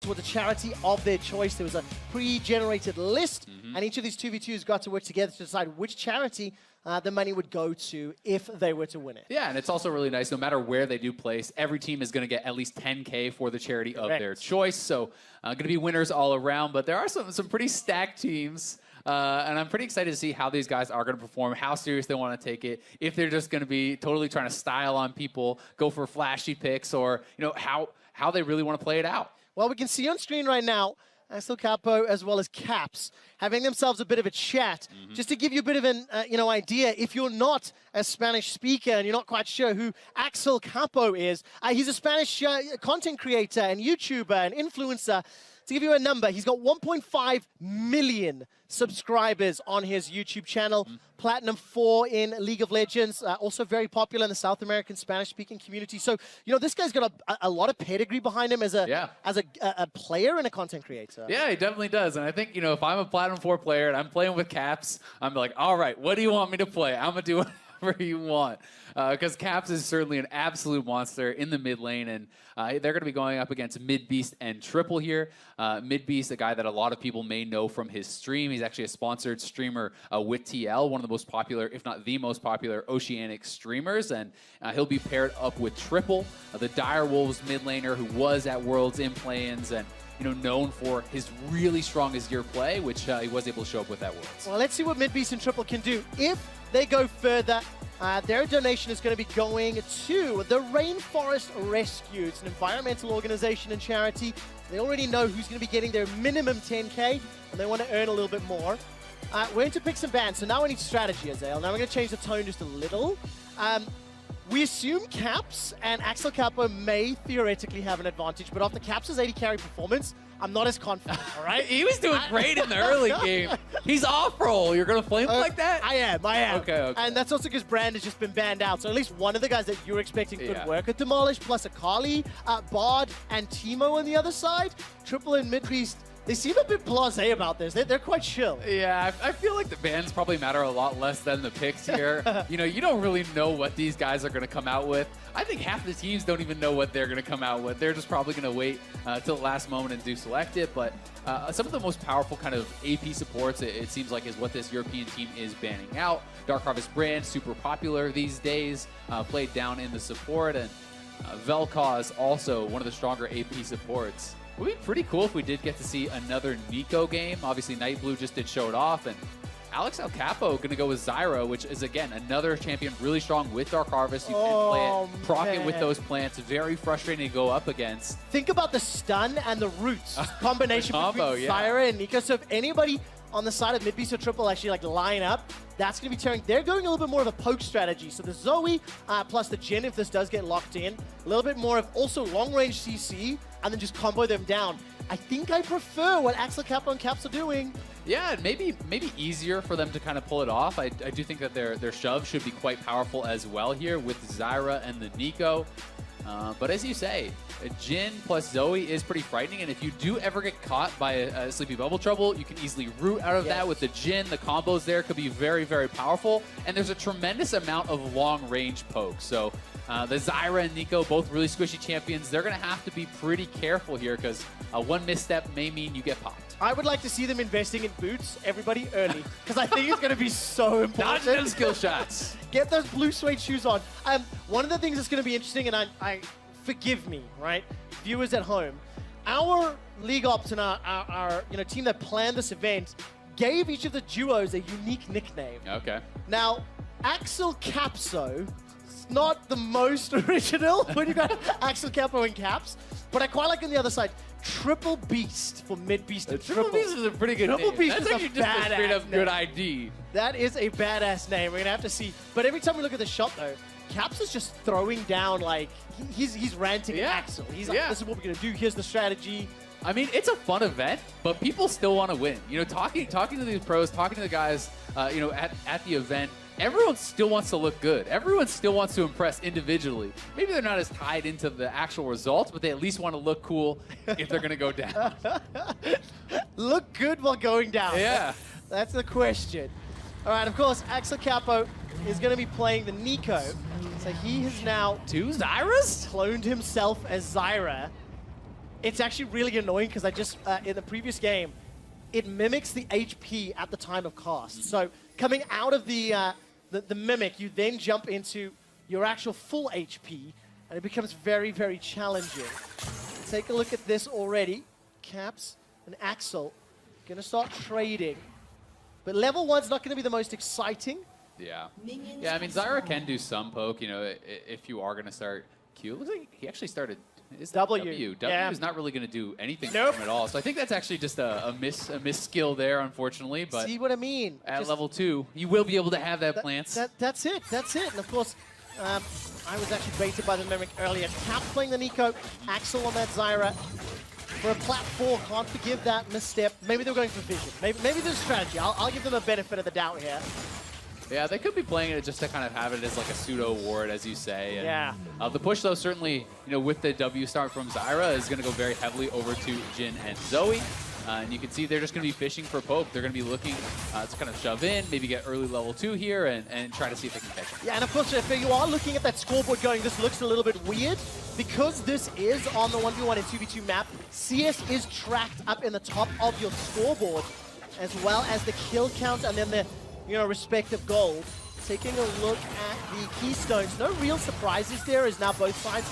towards a charity of their choice. There was a pre-generated list, and each of these 2v2s got to work together to decide which charity the money would go to if they were to win it. Yeah, and it's also really nice, no matter where they do place, every team is going to get at least 10K for the charity of their choice. So going to be winners all around, but there are some pretty stacked teams. And I'm pretty excited to see how these guys are going to perform, how serious they want to take it, if they're just going to be totally trying to style on people, go for flashy picks, or how they really want to play it out. Well, we can see on screen right now, Alexcapo as well as Caps having themselves a bit of a chat, just to give you a bit of an idea. If you're not a Spanish speaker and you're not quite sure who Alexcapo is, he's a Spanish content creator and YouTuber and influencer. To give you a number, he's got 1.5 million subscribers on his YouTube channel, Platinum 4 in League of Legends, also very popular in the South American Spanish-speaking community. So, this guy's got a lot of pedigree behind him as a player and a content creator. Yeah, he definitely does. And I think, if I'm a Platinum 4 player and I'm playing with Caps, I'm like, all right, what do you want me to play? I'm going to do whatever you want. Because Caps is certainly an absolute monster in the mid lane, and they're going to be going up against Midbeast and Triple here. Midbeast, a guy that a lot of people may know from his stream. He's actually a sponsored streamer with TL, one of the most popular, if not the most popular, Oceanic streamers, and he'll be paired up with Triple, the Dire Wolves mid laner who was at Worlds in play-ins and known for his really strong Azir play, which he was able to show up with at Worlds. Well, let's see what Midbeast and Triple can do. If they go further, their donation is going to be going to the Rainforest Rescue. It's an environmental organization and charity. They already know who's going to be getting their minimum 10K, and they want to earn a little bit more. We're going to pick some bans, so now we need strategy, Azael. Now we're going to change the tone just a little. We assume Caps and Alexcapo may theoretically have an advantage, but after Caps' 80 carry performance, I'm not as confident, all right? He was doing great in the early game. He's off-roll. You're going to flame him like that? I am. Okay. And that's also because Brand has just been banned out, so at least one of the guys that you're expecting could work at Demolish, plus Akali, Bard, and Teemo on the other side. Triple and Midbeast, they seem a bit blasé about this. They're quite chill. Yeah, I feel like the bans probably matter a lot less than the picks here. You don't really know what these guys are going to come out with. I think half the teams don't even know what they're going to come out with. They're just probably going to wait till the last moment and do select it. But some of the most powerful kind of AP supports, it seems like, is what this European team is banning out. Dark Harvest Brand, super popular these days, played down in the support. And Vel'Koz, also one of the stronger AP supports. It would be pretty cool if we did get to see another Nico game. Obviously, Nightblue just did show it off, and Alexcapo going to go with Zyra, which is, again, another champion really strong with Dark Harvest. You can play it, proc it with those plants. Very frustrating to go up against. Think about the stun and the roots combination between Zyra and Nico. So if anybody on the side of Midbeast or Triple actually line up, that's going to be tearing. They're going a little bit more of a poke strategy. So the Zoe plus the Jhin, if this does get locked in, a little bit more of also long-range CC, and then just combo them down. I think I prefer what Alexcapo and Caps are doing. Yeah, maybe easier for them to kind of pull it off. I do think that their shove should be quite powerful as well here with Zyra and the Nico. But as you say, Jhin plus Zoe is pretty frightening, and if you do ever get caught by a Sleepy Bubble Trouble, you can easily root out of that with the Jhin. The combos there could be very, very powerful, and there's a tremendous amount of long-range pokes. So the Zyra and Nico, both really squishy champions, they're going to have to be pretty careful here, because one misstep may mean you get popped. I would like to see them investing in boots, everybody, early, because I think it's going to be so important. Dodge those skill shots. Get those blue suede shoes on. One of the things that's going to be interesting, and I forgive me, right, viewers at home, our league ops and our team that planned this event gave each of the duos a unique nickname. Okay. Now, Alexcapo, it's not the most original when you got Alexcapo and Caps, but I quite like on the other side, Triple Beast for Midbeast and Triple. Triple Beast is a pretty good name. Triple Beast That's is actually a just a straight up good ID. That is a badass name. We're going to have to see. But every time we look at the shot, though, Caps is just throwing down, like, he's ranting at Axel. He's like, this is what we're going to do. Here's the strategy. I mean, it's a fun event, but people still want to win. Talking to these pros, talking to the guys, at the event, everyone still wants to look good. Everyone still wants to impress individually. Maybe they're not as tied into the actual results, but they at least want to look cool if they're going to go down. Look good while going down. Yeah. That's the question. All right, of course, Alexcapo is going to be playing the Nico. So he has now two Zyras? Cloned himself as Zyra. It's actually really annoying because I just, in the previous game, it mimics the HP at the time of cast. So coming out of the mimic, you then jump into your actual full HP, and it becomes very, very challenging. Take a look at this already. Caps and Axel gonna start trading. But level 1's not gonna be the most exciting. Yeah. Yeah, I mean, Zyra can do some poke, you know, if you are gonna start Q. It looks like he actually started his W. W is not really gonna do anything for him at all. So I think that's actually just a miss skill there, unfortunately. But see what I mean? At level 2, you will be able to have that plants. That's it. And of course, I was actually baited by the Mimic earlier. Cap playing the Nico, Axel on that Zyra. For a plat 4, can't forgive that misstep. Maybe they're going for vision. Maybe there's a strategy. I'll give them a benefit of the doubt here. Yeah, they could be playing it just to kind of have it as like a pseudo ward, as you say. And, yeah. The push, though, certainly, you know, with the W start from Zyra, is going to go very heavily over to Jin and Zoe. And you can see they're just going to be fishing for poke. They're going to be looking to kind of shove in, maybe get early level 2 here, and try to see if they can catch him. Yeah, and of course, if you are looking at that scoreboard going, this looks a little bit weird. Because this is on the 1v1 and 2v2 map, CS is tracked up in the top of your scoreboard, as well as the kill count and then the respective gold. Taking a look at the keystones, no real surprises there, as now both sides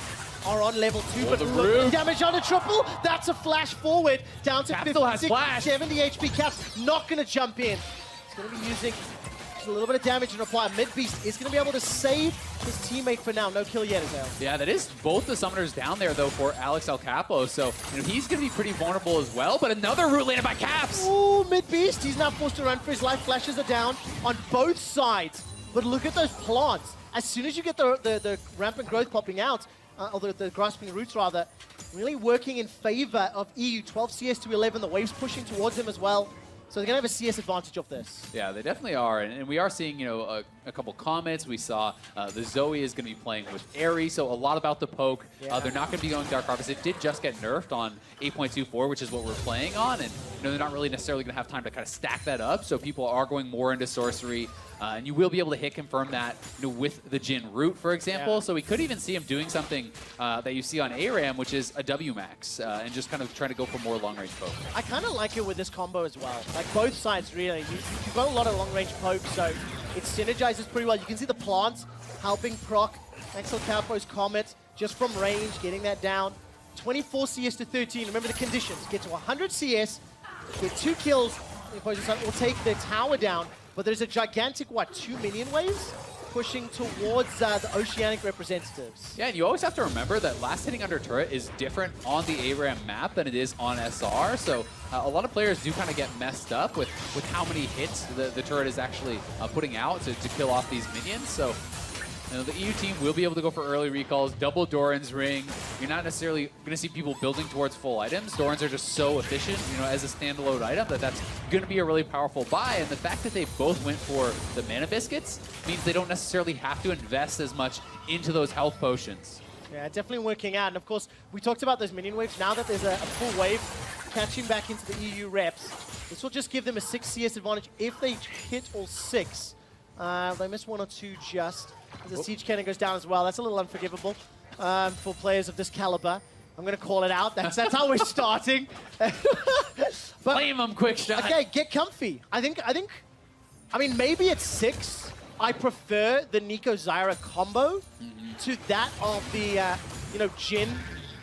are on level 2, but look, damage on a triple. That's a flash forward down to 56, 70 HP. Cap not going to jump in. He's going to be using just a little bit of damage and reply. Midbeast is going to be able to save his teammate for now. No kill yet, Azale. Yeah, that is both the summoners down there, though, for Alexcapo. So, you know, he's going to be pretty vulnerable as well, but another root landed by Caps. Ooh, Midbeast. He's now forced to run for his life. Flashes are down on both sides. But look at those plants. As soon as you get the rampant growth popping out, or the grasping roots rather, really working in favor of EU. 12 CS to 11, the waves pushing towards him as well. So they're going to have a CS advantage of this. Yeah, they definitely are. And we are seeing, you know, a couple comments. We saw the Zoe is going to be playing with Aerie, so a lot about the poke. Yeah. They're not going to be going Dark Harvest. It did just get nerfed on 8.24, which is what we're playing on. And, you know, they're not really necessarily going to have time to kind of stack that up. So people are going more into Sorcery. And you will be able to hit confirm that, you know, with the Jin root, for example. Yeah. So we could even see him doing something that you see on ARAM, which is a W max, and just kind of trying to go for more long-range poke. I kind of like it with this combo as well. Like both sides, really. You've got a lot of long-range poke, so it synergizes pretty well. You can see the plants helping proc Alexcapo's Comet just from range, getting that down. 24 CS to 13. Remember the conditions. Get to 100 CS, get 2 kills. The opposing side will take the tower down. But there's a gigantic, 2 minion waves pushing towards the Oceanic representatives. Yeah, and you always have to remember that last hitting under turret is different on the ARAM map than it is on SR. So a lot of players do kind of get messed up with how many hits the turret is actually putting out to kill off these minions. So, you know, the EU team will be able to go for early recalls, double Doran's ring. You're not necessarily going to see people building towards full items. Dorans are just so efficient, you know, as a standalone item that's going to be a really powerful buy. And the fact that they both went for the mana biscuits means they don't necessarily have to invest as much into those health potions. Yeah, definitely working out. And of course, we talked about those minion waves. Now that there's a full wave catching back into the EU reps, this will just give them a 6 CS advantage if they hit all 6. They miss 1 or 2 just. The siege cannon goes down as well. That's a little unforgivable for players of this caliber. I'm going to call it out. That's how we're starting. Flame them, quick shot. Okay, get comfy. I mean, maybe it's 6. I prefer the Nico Zyra combo to that of the, Jin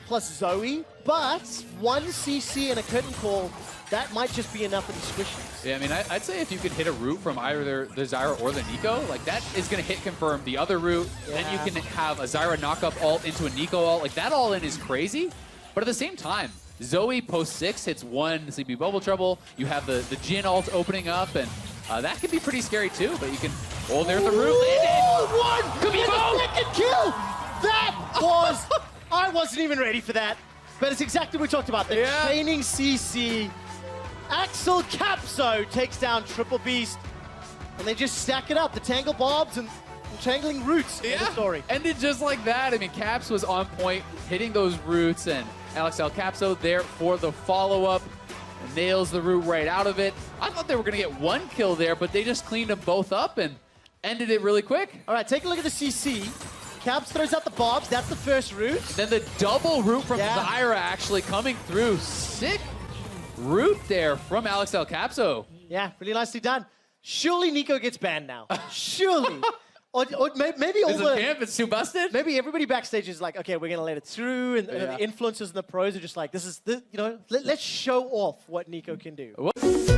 plus Zoe. But 1 CC and a curtain call, that might just be enough of the squishies. Yeah, I mean, I'd say if you could hit a root from either the Zyra or the Nico, like that is going to hit confirm the other root. Yeah. Then you can have a Zyra knock-up ult into a Nico ult. Like that all-in is crazy. But at the same time, Zoe post 6 hits 1 Sleepy Bubble Trouble. You have the Jin ult opening up, and that can be pretty scary too. But you can, oh, there's the root landed. 1! Could be both. Second kill! That was, I wasn't even ready for that. But it's exactly what we talked about. The chaining CC. Alexcapo takes down Triple Beast, and they just stack it up. The Tangle Bobs and Tangling Roots in the story. Ended just like that. I mean, Caps was on point, hitting those roots, and Alexcapo there for the follow-up. Nails the root right out of it. I thought they were going to get 1 kill there, but they just cleaned them both up and ended it really quick. All right, take a look at the CC. Caps throws out the bobs. That's the first root. Then the double root from Yeah. Zyra actually coming through. Sick root there from Alexcapo. Yeah, really nicely done. Surely Nico gets banned now. Surely. or maybe all Is the... it camp? It's too busted? Maybe everybody backstage is like, okay, we're going to let it through. And Yeah. the influencers and the pros are just like, let's show off what Nico can do. What?